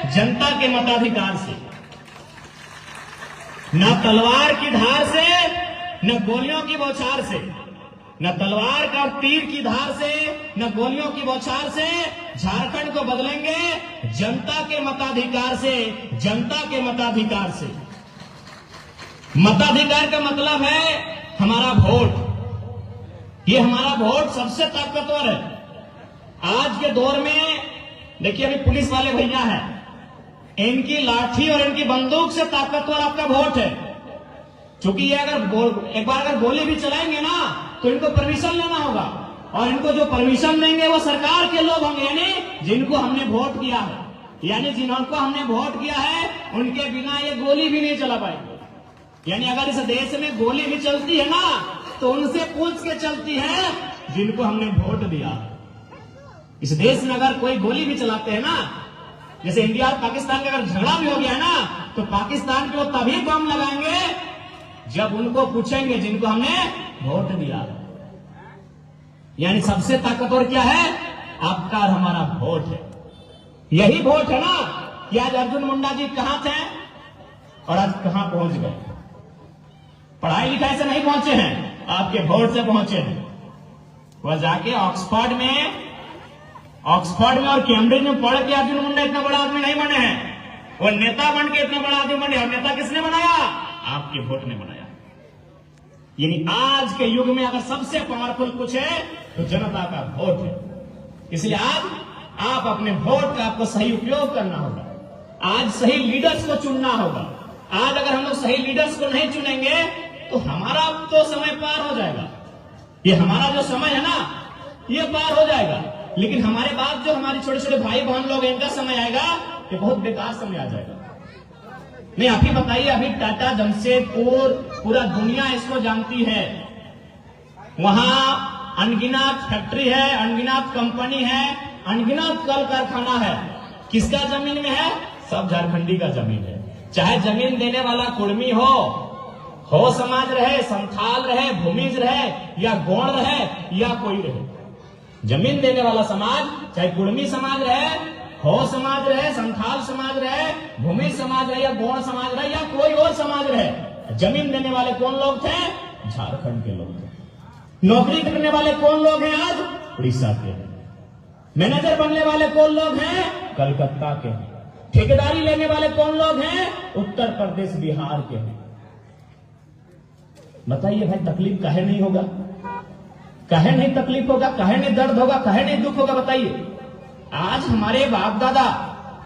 जनता के मताधिकार से, न तलवार की धार से, न गोलियों की बौछार से, न तलवार का तीर की धार से, न गोलियों की बौछार से झारखंड को बदलेंगे जनता के मताधिकार से, जनता के मताधिकार से। मताधिकार का मतलब है हमारा वोट। ये हमारा वोट सबसे ताकतवर है आज के दौर में। देखिए अभी पुलिस वाले भैया हैं, इनकी लाठी और इनकी बंदूक से ताकतवर आपका वोट है। क्योंकि ये अगर एक बार अगर गोली भी चलाएंगे ना तो इनको परमिशन लेना होगा, और इनको जो परमिशन देंगे वो सरकार के लोग होंगे, यानी जिनको हमने वोट किया है, यानी जिनको हमने वोट किया है उनके बिना ये गोली भी नहीं चला पाएंगे। यानी अगर इस देश में गोली भी चलती है ना तो उनसे पूछ के चलती है जिनको हमने वोट दिया। इस देश में अगर कोई गोली भी चलाते हैं ना, जैसे इंडिया और पाकिस्तान का अगर झगड़ा भी हो गया है ना, तो पाकिस्तान के वो तभी बम लगाएंगे जब उनको पूछेंगे जिनको हमने वोट दिया। यानी सबसे ताकतवर क्या है? आपका और हमारा वोट है। यही वोट है ना कि आज अर्जुन मुंडा जी कहां थे और आज कहां पहुंच गए। पढ़ाई लिखाई से नहीं पहुंचे हैं, आपके वोट से पहुंचे हैं। वह जाके ऑक्सफोर्ड में और कैम्ब्रिज में पढ़ के अर्जुन मुंडा इतना बड़ा आदमी नहीं बने हैं। वो नेता बन के इतना बड़ा आदमी बने, और नेता किसने बनाया? आपके वोट ने बनाया। यानी आज के युग में अगर सबसे पावरफुल कुछ है तो जनता का वोट है। इसलिए आज आप अपने वोट का आपको सही उपयोग करना होगा। आज सही लीडर्स को चुनना होगा। आज अगर हम लोग सही लीडर्स को नहीं चुनेंगे तो हमारा तो समय पार हो जाएगा। ये हमारा जो समय है ना ये पार हो जाएगा, लेकिन हमारे बाद जो हमारे छोटे छोटे भाई बहन लोग इनका समय आएगा ये बहुत बेकार समय आ जाएगा। नहीं, आप ही बताइए, अभी टाटा जमशेदपुर पूरा दुनिया इसको जानती है। वहां अनगिनत फैक्ट्री है, अनगिनत कंपनी है, अनगिनत कल कारखाना है। किसका जमीन में है? सब झारखंडी का जमीन है। चाहे जमीन देने वाला कुर्मी हो समाज रहे, संथाल रहे, भूमिज रहे, या गौड़ रहे, या कोई रहे, जमीन देने वाला समाज, चाहे कुर्मी समाज रहे, हो समाज रहे, संथाल समाज रहे, भूमि समाज रहे, या गौड़ समाज रहे, या कोई और समाज रहे, जमीन देने वाले कौन लोग थे? झारखंड के लोग थे। नौकरी करने वाले कौन लोग हैं? आज उड़ीसा के हैं। मैनेजर बनने वाले कौन लोग हैं? कलकत्ता के हैं। ठेकेदारी लेने वाले कौन लोग हैं? उत्तर प्रदेश, बिहार के हैं। बताइए भाई, तकलीफ काहे नहीं होगा? काहे नहीं तकलीफ होगा? काहे नहीं दर्द होगा? काहे नहीं दुख होगा? बताइए। आज हमारे बाप दादा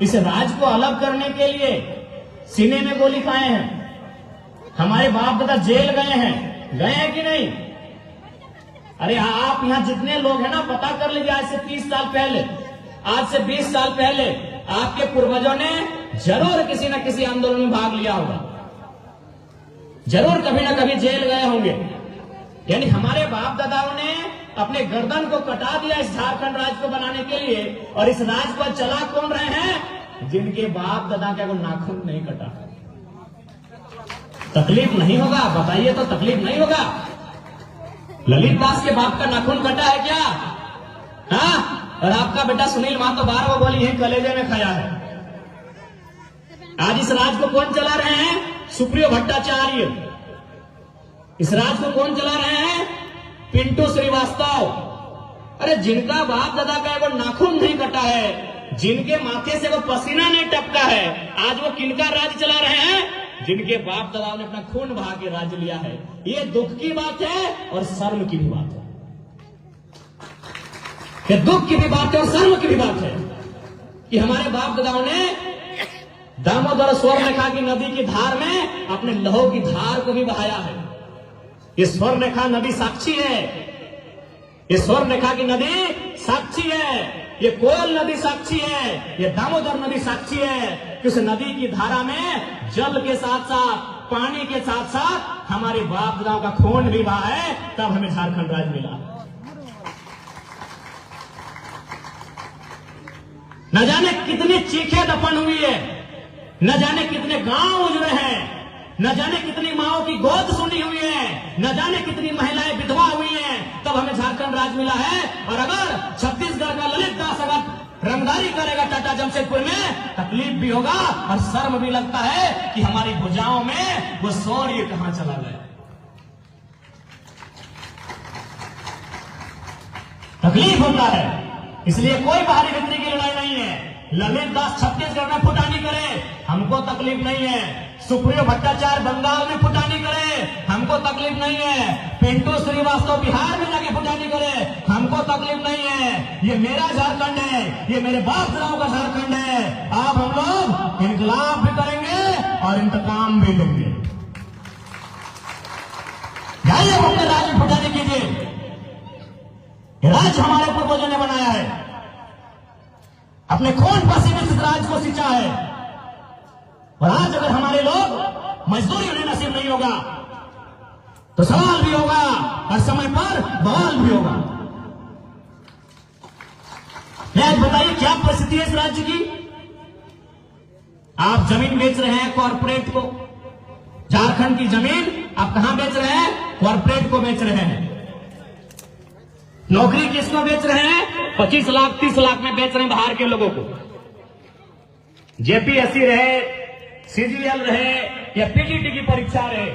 इस राज को अलग करने के लिए सीने में गोली खाए हैं। हमारे बाप दादा जेल गए हैं कि नहीं? अरे आप यहां जितने लोग हैं ना, पता कर लीजिए, आज से 30 साल पहले, आज से 20 साल पहले आपके पूर्वजों ने जरूर किसी न किसी आंदोलन में भाग लिया होगा, जरूर कभी ना कभी जेल गए होंगे। यानी हमारे बाप दादाओं ने अपने गर्दन को कटा दिया इस झारखंड राज्य को बनाने के लिए, और इस राज्य पर चला कौन रहे हैं? जिनके बाप दादा का नाखून नहीं कटा। तकलीफ नहीं होगा? बताइए तो, तकलीफ नहीं होगा? ललित दास के बाप का नाखून कटा है क्या? हाँ? और आपका बेटा सुनील महतो 12 गोली है कलेजे में खाया है। आज इस राज्य को कौन चला रहे हैं? सुप्रियो भट्टाचार्य। इस राज्य को कौन चला रहे हैं? पिंटू श्रीवास्तव। अरे जिनका बाप दादा का वो नाखून नहीं कटा है, जिनके माथे से वो पसीना नहीं टपका है, आज वो किनका राज्य चला रहे हैं? जिनके बाप दादा ने अपना खून बहा के राज्य लिया है। ये दुख की बात है और शर्म की भी बात है। ये दुख की भी बात है और शर्म की भी बात है कि हमारे बाप दादाओं ने दामोदर स्वर्णरेखा की नदी की धार में अपने लहू की धार को भी बहाया है। ये स्वर्णरेखा नदी साक्षी है, ये स्वर्णरेखा की नदी साक्षी है, ये कोयल नदी साक्षी है, ये दामोदर नदी साक्षी है कि उस नदी की धारा में जल के साथ साथ, पानी के साथ साथ हमारे बाप दादाओं का खून भी बहा है, तब हमें झारखंड राज्य मिला। न जाने कितनी चीखें दफन हुई है, न जाने कितने गांव उजड़े हैं, न जाने कितनी माओं की गोद सुनी हुई है, न जाने कितनी महिलाएं विधवा हुई हैं, तब हमें झारखंड राज्य मिला है। और अगर छत्तीसगढ़ का ललित दास अगर रंगदारी करेगा टाटा जमशेदपुर में, तकलीफ भी होगा और शर्म भी लगता है कि हमारी भुजाओं में वो शौर्य कहां चला गया। तकलीफ होता है, इसलिए कोई बाहरी भीतरी की लड़ाई नहीं है। ललित दास छत्तीसगढ़ में फुटानी करे, हमको तकलीफ नहीं है। सुप्रियो भट्टाचार्य बंगाल में फुटानी करे, हमको तकलीफ नहीं है। पिंटू श्रीवास्तव बिहार में जाके फुटानी करे, हमको तकलीफ नहीं है। ये मेरा झारखंड है, ये मेरे बाप दादाओं का झारखंड है। अब हम लोग इनकलाब भी करेंगे और इंतकाम भी लेंगे। जाइए अपने राज्य में फुटानी कीजिए। राज्य हमारे पूर्वजों ने बनाया है, अपने खून पसीने से राज्य को सिंचा है। और आज अगर हमारे लोग मजदूरी उन्हें नसीब नहीं होगा तो सवाल भी होगा और समय पर बवाल भी होगा। मैं आज बताइए क्या परिस्थिति है इस राज्य की। आप जमीन बेच रहे हैं कॉर्पोरेट को, झारखंड की जमीन आप कहां बेच रहे हैं? कॉर्पोरेट को बेच रहे हैं। नौकरी किसको बेच रहे हैं? 25 लाख 30 लाख में बेच रहे हैं बाहर के लोगों को। जेपीएससी रहे, सीजीएल रहे या पीजीटी की परीक्षा रहे,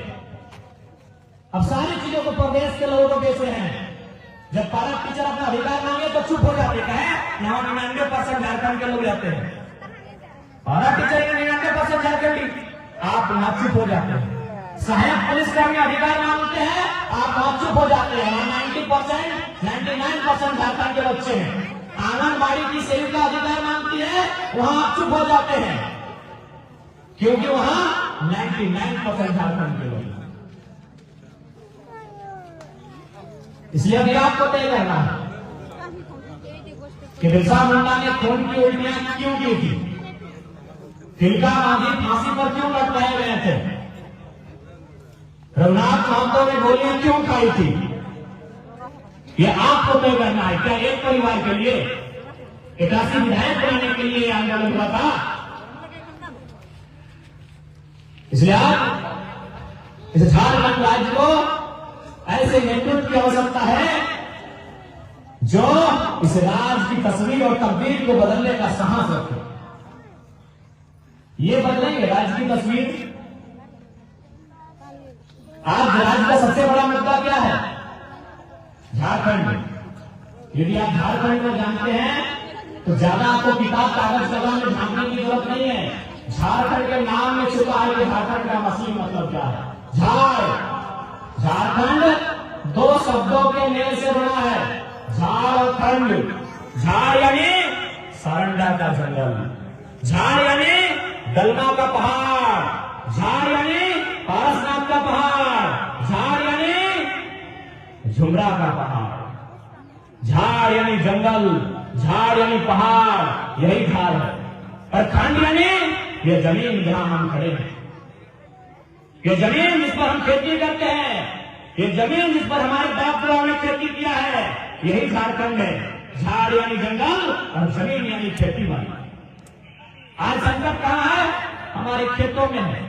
अब सारी चीजों को प्रदेश के लोगों को बेच रहे हैं। जब पारा टीचर अपना अधिकार मांगे तो चुप हो जाते हैं। यहाँ 99% झारखंड के लोग रहते हैं। पारा टीचर 99% झारखंडी, आप यहाँ चुप हो जाते हैं। सहायक पुलिसकर्मी अधिकार मांगते हैं, आप वहां चुप हो जाते हैं। 99% झारखंड के बच्चे हैं। आंगनबाड़ी की सेविका अधिकार मांगती है, वहां आप चुप हो जाते हैं, क्योंकि वहां 99% झारखंड के लोग। इसलिए अभी आपको तय करना है कि बिरसा मुंडा ने खून की उल्टियां क्यों की थी, तिलका मांझी फांसी पर क्यों लटकाए गए थे, रघुनाथ महतो ने गोलियां क्यों खाई थी, ये आपको तय करना है। क्या एक परिवार के लिए 81 विधायक बनाने के लिए आंदोलन हुआ था? इसलिए आप इस झारखंड राज्य को ऐसे नेतृत्व की आवश्यकता है जो इस राज्य की तस्वीर और तकदीर को बदलने का साहस रखे। ये बदलेंगे राज्य की तस्वीर। आज राज्य का सबसे बड़ा मुद्दा क्या है? झारखंड। यदि आप झारखंड को जानते हैं तो ज्यादा आपको किताब कागज कलम में झांकने की जरूरत नहीं है। झारखंड के नाम में छुपा है कि झारखंड का असली मतलब क्या है। झारखंड 2 शब्दों के मेल से बना है, झारखंड। झाड़ यानी सारंडा का जंगल, झाड़ यानी दलमा का पहाड़, झाड़ यानी पारसनाथ का पहाड़, झाड़ यानी झुमरा का पहाड़, झाड़ यानी जंगल, झाड़ यानी पहाड़, यही झाड़ है। और खंड यानी ये जमीन जहां हम खड़े हैं, ये जमीन जिस पर हम खेती करते हैं, ये जमीन जिस पर हमारे बाप दादाओं ने खेती किया है, यही झारखंड है। झाड़ यानी जंगल और जमीन यानी खेती वाली। आज संकट कहां है? हमारे खेतों में है।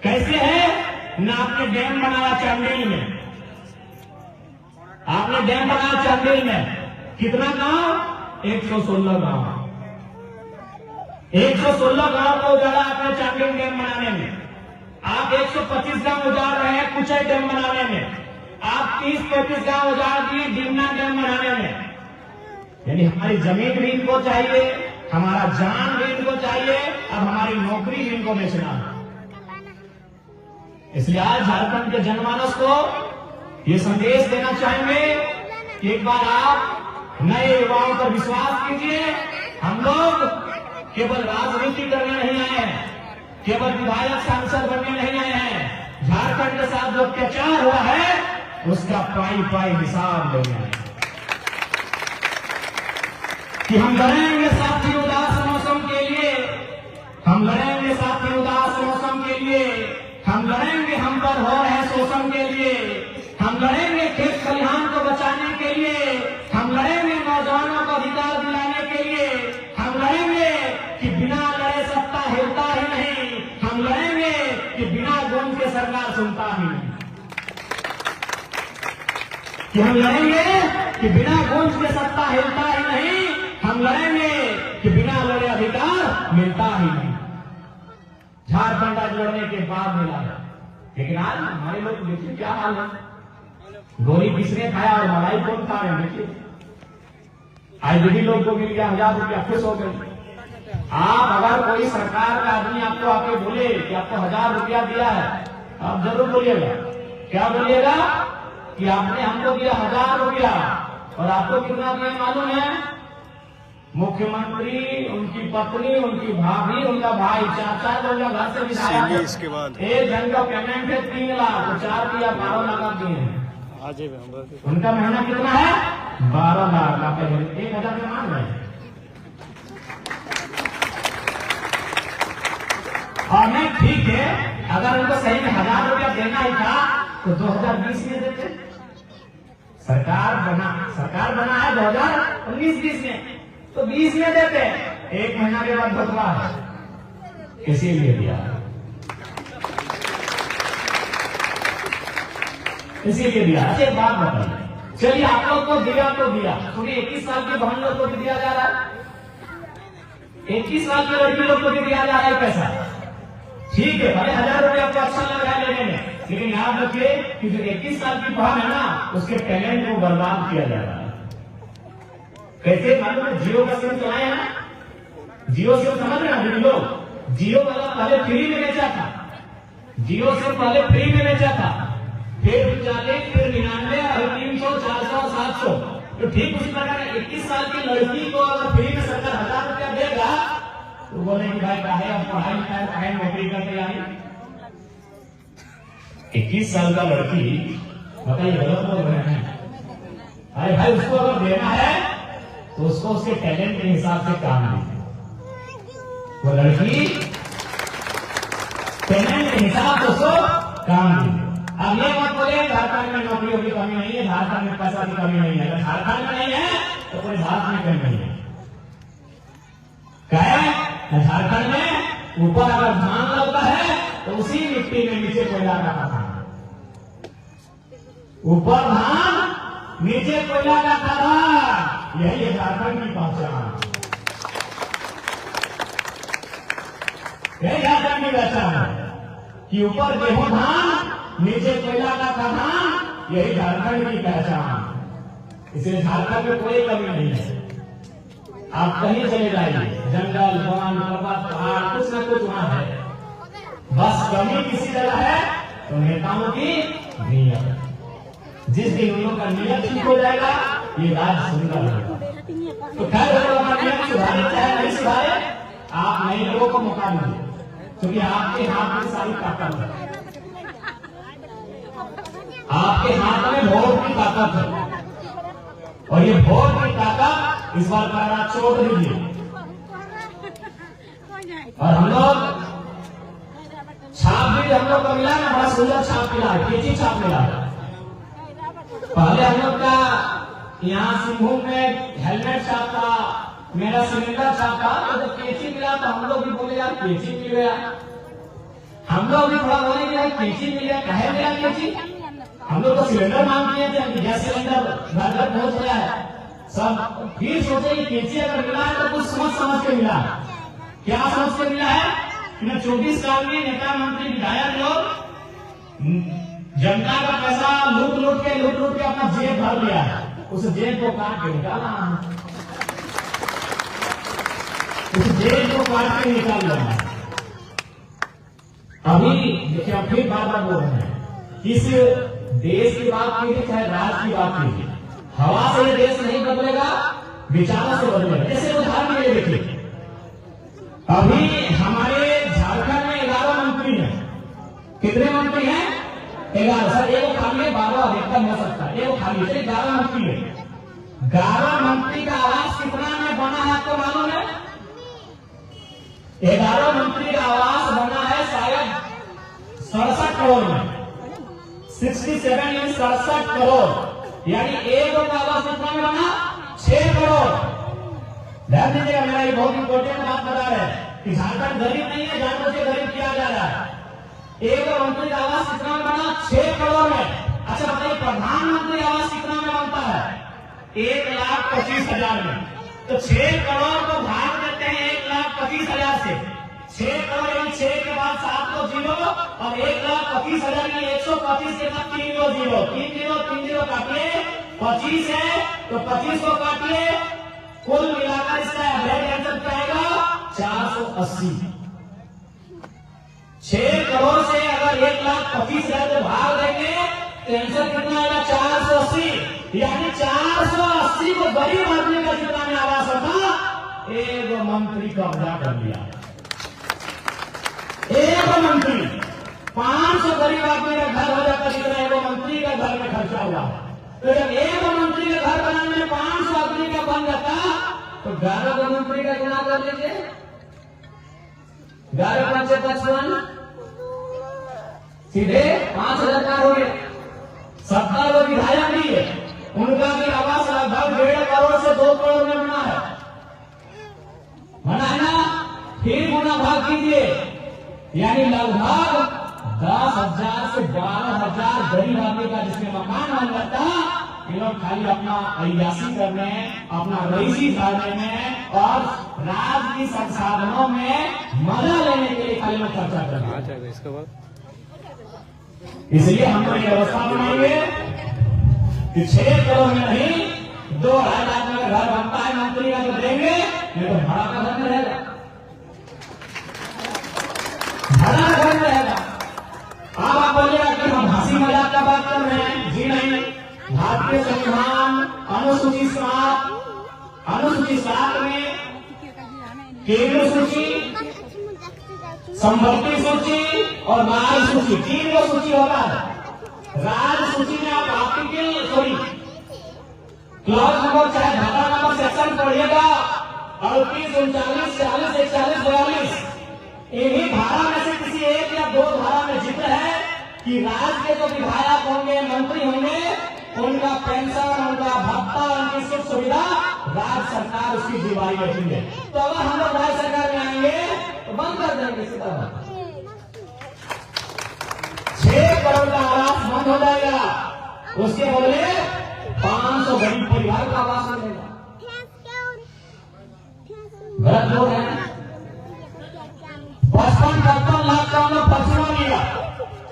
कैसे है? ना आपने डैम बनाया चांदेल में, आपने डैम बनाया चांदेल में, कितना गांव? 116 गांव। 116 गांव को उजाड़ा आपने चांदेल डैम बनाने में। आप 125 गांव उजाड़ रहे हैं कुचई डैम बनाने में। आप 30-35 गांव उजाड़ दिए डिमना डैम बनाने में। यानी हमारी जमीन भी इनको चाहिए, हमारा जान भी इनको चाहिए, अब हमारी नौकरी भी इनको बेचना है। इसलिए आज झारखंड के जनमानस को ये संदेश देना चाहेंगे कि एक बार आप नए युवाओं पर विश्वास कीजिए। हम लोग केवल राजनीति करने नहीं आए हैं, केवल विधायक सांसद बनने नहीं आए हैं। झारखंड के साथ जो अत्याचार हुआ है उसका पाई पाई हिसाब लेने आए कि हम लड़ेंगे साथी उदास मौसम के लिए, हम लड़ेंगे साथी उदास मौसम के लिए, हम लड़ेंगे हम पर हो रहे शोषण के लिए, हम लड़ेंगे खेत खलिहान को बचाने के लिए, हम लड़ेंगे नौजवानों को अधिकार दिलाने के लिए, हम लड़ेंगे कि बिना लड़े सत्ता हिलता ही नहीं, हम लड़ेंगे कि बिना गूंज के सरकार सुनता ही नहीं, कि हम लड़ेंगे कि बिना गूंज के सत्ता हिलता ही नहीं, हम लड़ेंगे कि बिना लड़े अधिकार मिलता ही नहीं। झारखंड आज लड़ने के बाद मिला है, लेकिन आज हमारे लोग देखिए क्या हाल है। गोली किसने खाया और मलाई कौन खा रहे हैं देखिए। आज भी लोग को मिल गया 1000 रुपया, खुश हो गए। आप अगर कोई सरकार का आदमी आपको आके बोले कि आपको 1000 रुपया दिया है, आप जरूर बोलिएगा। क्या बोलिएगा कि आपने हमको दिया 1000 रुपया, और आपको कितना दिया मालूम है? मुख्यमंत्री, उनकी पत्नी, उनकी भाभी, उनका भाई, चाचा लोग घर से बिठाया है। इसके बाद एक जन का पेमेंट है 3 लाख, तो 4 दिया 12 लाख आप दिए हैं। उनका महीना कितना है? 12 लाख का पेमेंट 1000 में मान रहे हैं। और नहीं ठीक है, अगर उनको सही में 1000 रुपया देना ही था तो 2020 में देते। सरकार बना है 2019-20 में, तो 20 में देते। एक महीना के बाद बदला है, इसीलिए दिया, इसीलिए दिया। अच्छा एक बात बताइए, चलिए आप लोग को दिया तो दिया, क्योंकि 21 साल के बहन लोग को भी दिया जा रहा है, 21 साल की लड़की लोग को भी दिया जा रहा है पैसा। ठीक है, भले 1000 रुपया आपको अच्छा लग रहा है लेने में, लेकिन याद रखिए कि जो 21 साल की बहन है ना, उसके टैलेंट को बर्बाद किया जा रहा है। कैसे मालूम है? जियो का सिम चलाए है ना, जियो सिम समझ रहे हैं लोग। जियो वाला पहले फ्री में बेचा था, जियो सिम पहले फ्री में बेचा था, फिर 40, फिर 99, और 300, 400, 700। तो ठीक उसी प्रकार 21 साल की लड़की को अगर फ्री में सरकार 1000 रुपया देगा तो बोले कि भाई काहे अब पढ़ाई लिखाई काहे नौकरी का तैयारी। 21 साल का लड़की बताइए गलत बोल रहे हैं? अरे भाई उसको अगर देना है तो उसको उसके टैलेंट के हिसाब से काम दीजिए। वो लड़की टैलेंट के हिसाब से उसको काम दीजिए। अब ये मत बोले झारखंड में नौकरियों की कमी नहीं है, झारखंड में पैसा की कमी नहीं है। अगर झारखंड में नहीं है तो पूरे भारत में कमी नहीं है। क्या है? झारखंड में ऊपर अगर धान लगता है तो उसी मिट्टी में नीचे कोयला का खदान, ऊपर धान नीचे कोयला का खदान, यही है झारखंड की पहचान, यही झारखंड की पहचान है कि ऊपर गेहूं धान नीचे कोयला का खदान, यही झारखंड की पहचान। इसलिए झारखंड में कोई कमी नहीं है। आप कहीं चले जाइए, जंगल, वन, पर्वत, पहाड़, कुछ न कुछ वहां है। बस कमी किसी जगह है तो नेताओं की नीयत। जिस दिन उन लोगों का नियत ठीक हो जाएगा ये राज्य सुंदर होगा। तो खैर अगर नियत सुधारे चाहे नहीं सुधारे, आप नए लोगों को मौका दीजिए, क्योंकि आपके हाथ में सारी ताकत है, आपके हाथ में वोट की ताकत है। और ये वोट की ताकत इस बार का छोड़ दीजिए। और हम लोग छाप भी हम लोग को मिला ना, बड़ा सुंदर छाप मिला है, केची छाप मिला है। पहले हम लोग का यहाँ सिंहभूम में हेलमेट छाप था, मेरा सिलेंडर छाप था, तो जब केची मिला तो हम लोग भी बोले यार केची मिल गया। हम लोग भी थोड़ा बोले यार केची मिल गया, कहे मिला केची? हम लोग तो सिलेंडर मांग किए थे, गैस सिलेंडर घर घर पहुंच गया है सब। फिर सोचे कि केची अगर मिला है तो कुछ समझ के मिला है। क्या समझ के मिला है कि 24 साल में नेता मंत्री विधायक लोग जनता का पैसा लूट के अपना जेब भर लिया है, उस जेब को काट के निकाला, उस जेब को काट के निकाल लिया। अभी देखिए अब फिर बार बोल रहे हैं, इस देश की बात कीजिए चाहे राज्य की बात कीजिए, हवा से ये देश नहीं बदलेगा, विचारों से बदलेगा। जैसे उदाहरण के लिए देखिए, अभी हमारे झारखंड में 11 मंत्री हैं। कितने मंत्री हैं? 11। सर एक खाली है, 12 अधिकतम हो सकता है, एक खाली है, 11 मंत्री है। 11 मंत्री का आवास कितना में बना है आपको मालूम है? 11 मंत्री का आवास बना है शायद 67 करोड़ में, 67 करोड़, यानी एक का आवास कितना में बना? 6 करोड़। ध्यान दीजिएगा, मेरा ये बहुत इंपॉर्टेंट बात बता रहे हैं कि झारखंड गरीब नहीं है, जानबूझ के गरीब किया जा रहा है। एक मंत्री का आवास कितना में बना? 6 करोड़ में। अच्छा बताइए प्रधानमंत्री आवास कितना में बनता है? 1,25,000 में। तो 6 करोड़ को भाग देते हैं 1,25,000 से। 6 करोड़ यानी 6 के बाद 7 को 0 और 1,25,000 की 125 के बाद 3 को 0, 3 0 काटिए 25 है तो 25 को काटिए, कुल मिलाकर इसका एवरेज आंसर क्या आएगा 480। 6 करोड़ से अगर 1,25,000 को भाग देंगे तो आंसर कितना आएगा 480, यानी 480 को गरीब आदमी का जितना में आवास होता एक मंत्री कब्जा कर लिया। एक मंत्री 500 गरीब आदमी का घर हो जाता जितना एक मंत्री का घर में खर्चा हुआ। तो जब एक मंत्री का घर बनाने में 500 आदमी का बन जाता तो 11 मंत्री का गुना कर लीजिए, 11 5 55 सीधे 5,000 का हो गया। 70 लोग विधायक भी है, उनका भी आवास लगभग 1.5 करोड़ से 2 करोड़ में बना है ना। फिर गुना भाग कीजिए, यानी लगभग 10,000 से 12,000 गरीब आदमी का जिसमें मकान बन जाता, ये लोग खाली अपना अय्यासी करने, अपना रईसी करने में और राज्य की संसाधनों में मजा लेने के लिए खाली लोग खर्चा करते हैं। इसके बाद इसलिए हम लोग ये व्यवस्था बनाएंगे कि 6 करोड़ में नहीं 2-2.5 लाख में घर बनता है मंत्री का तो देंगे, नहीं तो भाड़ा का घर में रहेगा, भाड़ा घर में रहेगा। अब आप बोलिएगा कि हम हंसी मजाक का बात कर रहे हैं, जी नहीं। भारतीय संविधान अनुसूची 7 में केंद्र सूची, संपत्ति सूची और राज्य सूची 3 को सूची होता है। राज्य सूची में आप आर्टिकल क्लॉज नंबर चाहे धारा नंबर सेक्शन पढ़िएगा 38, 39, 40, 41, 42 इन्हीं धारा में से किसी एक या 2 धारा में जिक्र है कि राज्य के जो विधायक होंगे, मंत्री होंगे, उनका पेंशन, उनका भत्ता, उनकी सुख सुविधा राज्य सरकार उसकी जिम्मेदारी रखेंगे। तो अगर हम लोग राज्य सरकार में आएंगे तो बंद कर देंगे सीधा। 6 करोड़ का आवास बंद हो जाएगा, उसके बदले 500 गरीब परिवार का आवास मिलेगा। गलत लोग हैं। 55 लाख का हम लोग फॉर्चूनर लिया।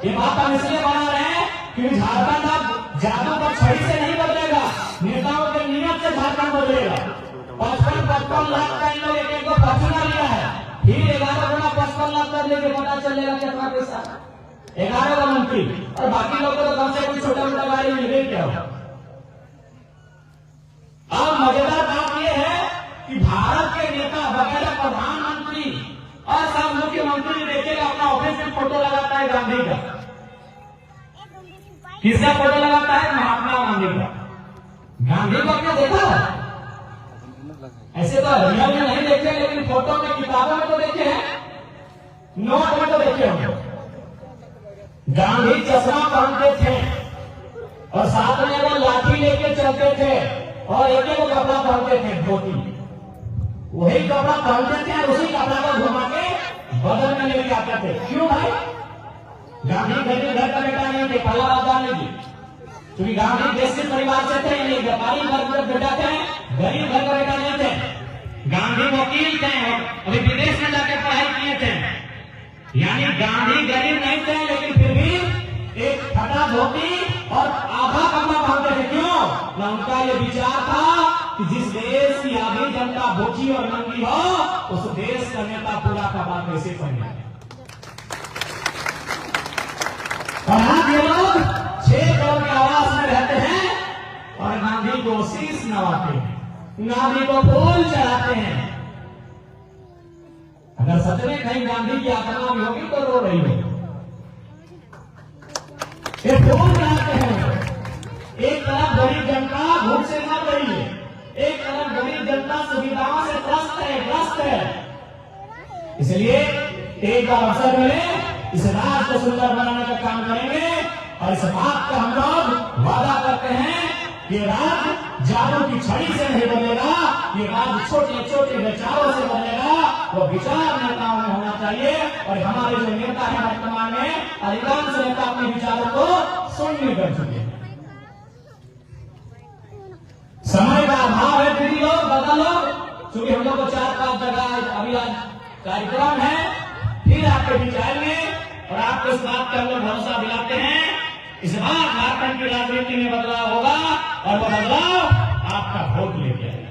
ये बात हम इसलिए बना रहे हैं क्योंकि झारखंड अब जादू का छड़ी से नहीं बदलेगा, नेताओं के नियत से झारखंड बदलेगा। 55 लाख का इन लोग एक को फॉर्चूनर लिया है, फिर 11 गुना 55 लाख कर लेके पता चलेगा कितना पैसा। 11 का मंत्री और बाकी लोगों को तो कम से कम छोटा मोटा गाड़ी मिल गई क्या हो। अब मजेदार बात यह है कि भारत के नेता वगैरह प्रधानमंत्री और सब मुख्यमंत्री देखेगा अपना ऑफिस में फोटो लगाता है गांधी का। किसका फोटो लगाता है? महात्मा गांधी का। गांधी को आपने देखा? ऐसे तो रियल में नहीं देखे, लेकिन फोटो में, किताबों में तो देखे हैं, नोट में तो देखे होंगे। गांधी चश्मा पहनते थे और साथ में वो लाठी लेके चलते थे और एक एक कपड़ा पहनते थे, धोती। वही कपड़ा पहनते थे और उसी कपड़ा को घुमा के बदल में लेके आते थे। क्यों भाई? गांधी गरीब घर का बेटा नहीं थे, पहला बात जान लीजिए, क्योंकि गांधी देश के परिवार से थे, नहीं व्यापारी घर का बेटा थे, गरीब घर का बेटा नहीं थे। गांधी वकील थे, अभी विदेश में जाकर पढ़ाई किए थे, यानी गांधी गरीब नहीं थे, लेकिन फिर भी एक फटा धोती और आधा कपड़ा पहनते थे। क्यों? न उनका ये विचार था कि जिस देश की आधी जनता भूखी और नंगी हो, उस देश का नेता पूरा कपड़ा कैसे पहने। और आज ये लोग 6 करोड़ के आवास में रहते हैं और गांधी को शीश नवाते हैं, गांधी को फूल चढ़ाते हैं। अगर सच में कहीं गांधी की आत्मा भी होगी तो रो रही होगी। ये फूल चढ़ाते हैं। एक तरफ गरीब जनता भूख से मर रही है, एक तरफ गरीब जनता सुविधाओं से ग्रस्त है। इसलिए एक बार अवसर मिले, इस राज्य को सुंदर बनाने का काम करेंगे और इस बात का हम लोग वादा करते हैं कि राज्य जादू की छड़ी से नहीं बनेगा, ये राज्य छोटे छोटे विचारों से बनेगा। वो विचार नेताओं में होना चाहिए और हमारे जो नेता है वर्तमान में, अधिकांश नेता अपने विचारों को शून्य कर चुके हैं। समय का अभाव है, दीदी लोग, दादा लोग, क्योंकि हम लोग को 4-5 जगह अभी आज कार्यक्रम है, फिर आपके बीच आएंगे और आपको इस बात का हम लोग भरोसा दिलाते हैं, इस बार झारखंड की राजनीति में बदलाव होगा और वो बदलाव आपका वोट लेके आएगा।